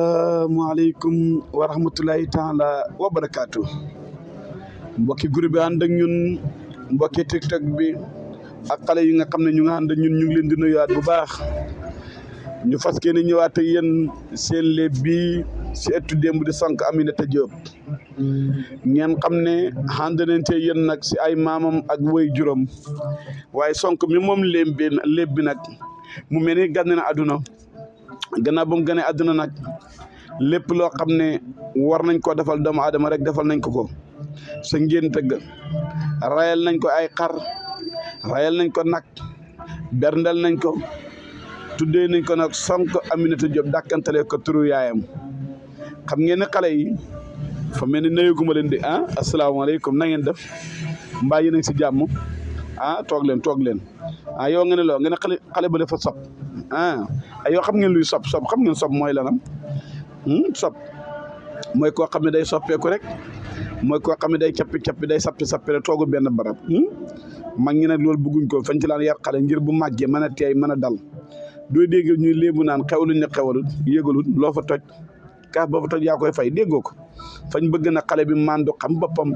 asalaamaaleykum wa rahmatulahi taala wa barakaatu mbokki groupe bi ànd ak ñun mbokki tiktok bi ak xale yi nga xam ne ñu nga ànd ak ñun ñu ngi leen di nuyuwaat bu baax ñu fas yéene ñëwaat ak yéen seen léeb bi si ëttu démb di Sonko Aminata Diop ngeen xam ne ànd nañ te yéen nag si ay maamam ak way juróom waaye Sonko mi moom léeb bi nag mu mel ni gànn na àdduna gannaaw ba mu gane àdduna nag lépp loo xam ne war nañ ko defal doomu aadama rek defal nañ ko sa ngeen tëgg rayal nañ ko ay xar rayal nañ ko nag berndel nañ ko tuddee nañ ko nag Sonko Aminata Diop dàkkantale ko turu yaayam xam ngeen ne xale yi fa mel ni nuyuguma leen di asalaamaaleykum na ngeen def mbaa yi nañ si jàmm toog leen yow nga ne loo nga ne xale ba dafa sob yow xam ngeen luy sob xam ngeen sob mooy lanam sob mooy koo xam ne day soppeeku rek mooy koo xam ne day cappi day sappi rek toogu benn barab mag ñi nag loolu bëgguñ ko fañ ci laan yar xale ngir bu màggee mën a teey mën a dal doo dégg ñuy léebu naan xewluñ ne xewalut yégalut loo fa toj kaas ba fa toj yaa koy fay déggoo ko fañ bëgg na xale bi mandu xam boppam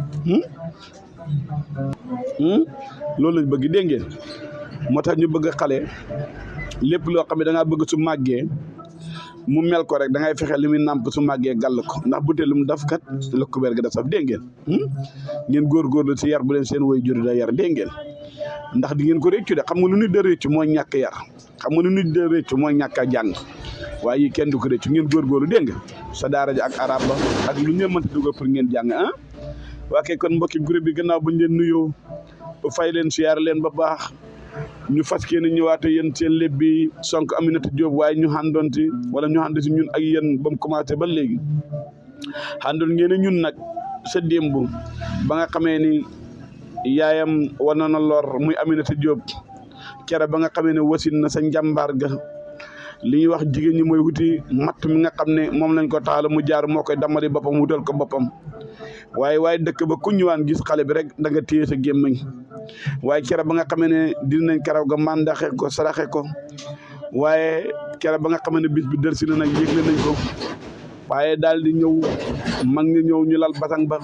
loolu lañ bëgg dégg ngeen moo tax ñu bëgg xale lépp loo xam ne da ngaa bëgg su màggee mu mel ko rek da ngay fexe li muy nàmp su màggee gàll ko ndax butéel lu mu daf kat la kubéer ga daf saf dégg ngeen ngeen góorgóorlu si yar bu leen seen way juri da yar dégg ngeen ndax di ngeen ko réccu de xam nga lu nit da réccu mooy ñàkk yar xam nga lu nit da réccu mooy ñàkk a jàng waaye yi kenn du ko réccu ngeen góorgóorlu dégg nga sa daara ji ak arab ba ak lu ngeen mënta dugal pour ngeen jàng waa kay kon mbokki groupe bi gannaaw buñ leen nuyoo ba fay leen siyaar leen ba baax ñu fas yéene ñëwaate yéen seen léeb bi Sonko Aminata Diop waaye ñu àndoon ci wala ñu ànd si ñun ak yéen ba mu commencé ba léegi àndoon ngeen ñun nag sa démb ba nga xamee ni yaayam war na lor muy Aminata Diop kere ba nga xamee ne wasin na sa njàmbaar ga li ñuy wax jigéen ñi mooy wuti matt mi nga xam ne moom lañ ko taala mu jaar moo koy damali boppam wutal ko boppam waaye dëkk ba ku ñëwaan gis xale bi rek da nga téye sa gémmiñ waaye kere ba nga xamee ne dinañ karaw ga mandaxe ko saraxe ko waaye kere ba nga xamee ne bis bi dërsi na nag yégle nañ ko waaye daal di ñëw mag ñi ñëw ñu lal basang ba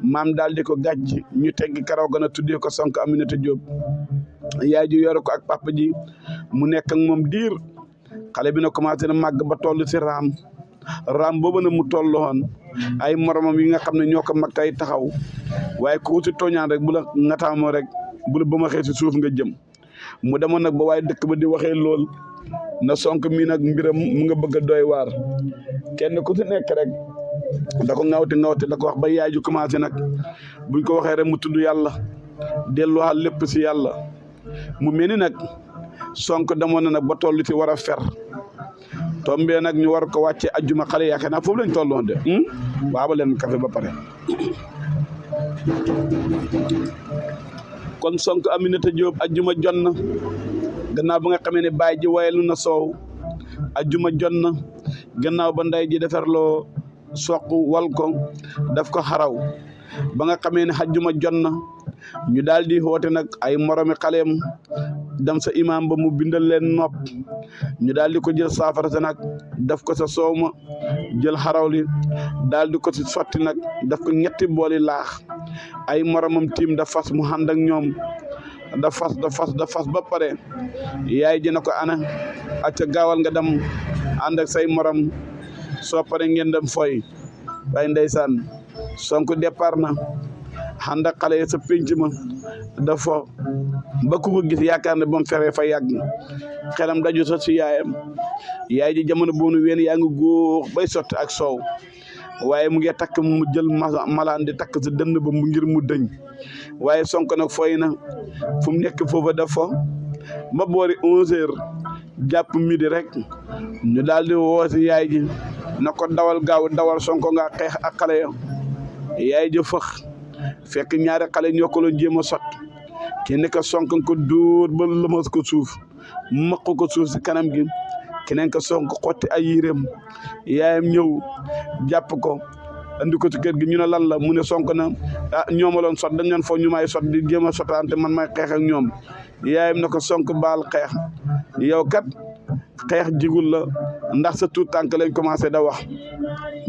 maam daal di ko gàjj ñu teggi karaw ga na tuddee ko Sonko Aminata Diop yaay ji yore ko ak papa ji mu nekk ak moom diir xale bi na commencé na màgg ba toll si raam boobu na mu tolloon ay moromam yi nga xam ne ñoo ko mag tay taxaw waaye ku si tooñaan rek bu la ngataamo rek bu la ba ma xee si suuf nga jëm mu demoon nag ba waaye dëkk ba di waxee lool na Sonko mii nag mbiram mu nga bëgg a doy waar kenn ku si nekk rek da ko ŋawte da ko wax ba yaay ju commencé nag buñ ko waxee rek mu tudd yàlla delluwaat lépp si yàlla mu mel ni nag Sonko demoon na nag ba toll ci war a fer tombee nag ñu war ko wàcce ajjuma xale yaakaar naa foofu lañ tolloon de waaba leen café ba pare kon Sonko Aminata Diop ajjuma jot na gannaaw ba nga xamee ne baay ji wayelu na soow ajjuma jot na gannaaw ba nday ji defarloo soq wal ko daf ko xaraw ba nga xamee ne ajjuma jot na ñu daal di xoote nag ay moromi xaleem dem sa imaam ba mu bindal leen nopp ñu daal di ko jël saafara sa nag daf ko sa soow ma jël xaraw li daal di ko si sotti nag daf ko ñetti booli laax ay moromam tiim da fas mu ànd ak ñoom da fas ba pare yaay ji na ko ana acca gaawal nga dem ànd ak say morom soo pare ngeen dem foy waaye ndeysaan Sonko départ na ànd ak xale sa pénc ma dafa ba ku ko gis yaakaar ne ba mu feree fa yàgg xelam daju sa si yaay ji jamono boonu ween yaa ngi góor bay sotti ak soow waaye mu ngi takk mu jël malaan di takk sa dënn ba mu ngir mu dëñ waaye Sonko nag foy na fu mu nekk foofa dafa ba boori 11h jàpp midi rek ñu daal di woo si yaay ji na ko dawal Sonko nga xeex ak xale ya yaay ji fëx fekk ñaari xale ñoo ko doon jéem a sot kenn ka Sonko ko dóor ba lëmas ko suuf maq ko suuf si kanam gi keneen ka Sonko xotti ay yéreem yaayam ñëw jàpp ko andi ko ci kër gi ñu ne lan la mu ne Sonko na ñoomaloon sot dañ leen foo ñu may sot di jéem a sotante man may xeex ak ñoom yaayam na ko Sonko baal xeex yow kat xeex jigul la ndax sa tuut tànk lañ commencé da wax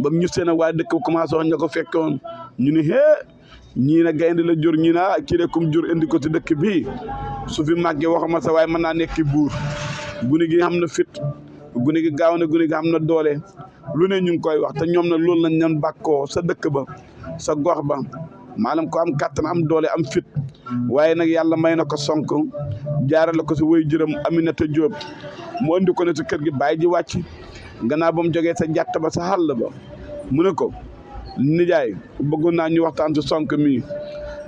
ba ñu seen a waaye dëkk commencé wax ña ko fekkoon ñu ne ñii na gaynde la jur ñii na kii de kum jur indi ko ci dëkk bi su fi màggee waxuma sa waaye mën naa nekki buur gune gi xam na fit gune gi gaaw na gune gi xam na doole lu ne ñu ngi koy wax te ñoom na loolu lañ leen bàkkoo sa dëkk ba sa gox ba maanaam ko am kàttan am doole am fit waaye nag yàlla may na ko Sonko jaarale ko si woy jërëm Aminata Diop mu andi ko ne si kër gi bàyyi ji wàcc gannaaw ba mu jógee sa jàtt ba sa xàll ba mu ne ko nijaay bëggoon naa ñu waxtaan si Sonko mii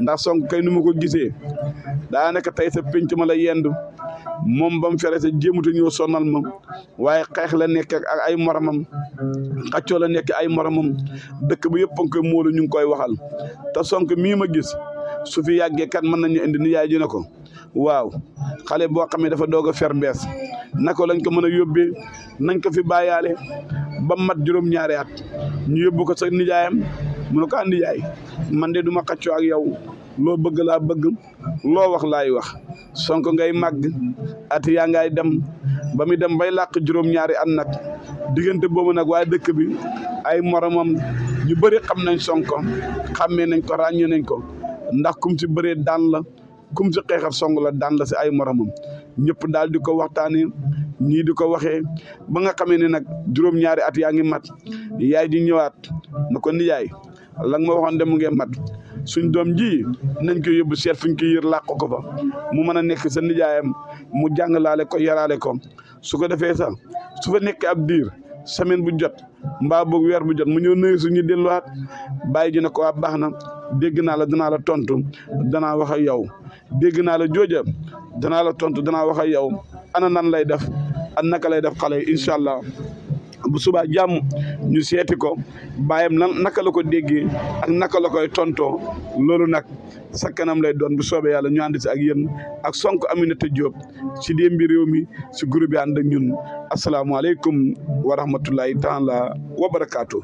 ndax Sonko kay nu ma ko gisee daa nekk tey sa pénc ma la yendu moom ba mu fere sa jéemuta ñoo sonal ma waaye xeex la nekk ak ay moromam xaccoo la nekk ay moromam dëkk bi yëpp a ngi koy móolu ñu ngi koy waxal te Sonko mii ma gis su fi yàggee kat mën nañu indi nijaay ji ne ko waaw xale boo xam ne dafa doog a fer bees naka lañ ko mën a yóbbee nañ ko fi bàyyaale ba mat juróom-ñaari at ñu yóbbu ko sa nijaayam mu ne ko nijaay man de du ma xaccoo ak yow loo bëgg laa bëgg loo wax laay wax Sonko ngay màgg at yaa ngay dem ba muy dem bay làq juróom-ñaari at nag diggante boobu nag waaye dëkk bi ay moromam ñu bëri xam nañ Sonko xàmmee nañ ko ràññee nañ ko ndax kum si bëree daan la kum si xeexal song la daan la si ay moromam ñëpp daal di ko waxtaanee ñii di ko waxee ba nga xamee ne nag juróom-ñaari at yaa ngi mat yaay ji ñëwaat na ko nijaay la nga ma waxoon dem mu ngi mat suñ doom ji nañ ko yóbbu seet fuñ ko yër làq ko fa mu mën a nekk sa nijaayam mu jàngalaale ko yaraale ko su ko defee sax su fa nekk ab diir semaine bu jot mbaa boog weer bu jot mu ñëw nuyu suñu delluwaat bàyyi ji ne ko waa baax na dégg naa la danaa la tontu danaa wax ak yow dégg naa la jooja danaa la tontu danaa wax ak yow ana nan lay def ak naka lay def xale yi incha allah bu subaa jàmm ñu seeti ko bàyyam naka la ko déggee ak naka la koy tontoo loolu nag sa kanam lay doon bu soobee yàlla ñu ànd si ak yéen ak Sonko Aminata Diop ci Dembi Réew si groupe bi ànd ak ñun asalaamaaleykum wa rahmatullahi taala wa barakaatu.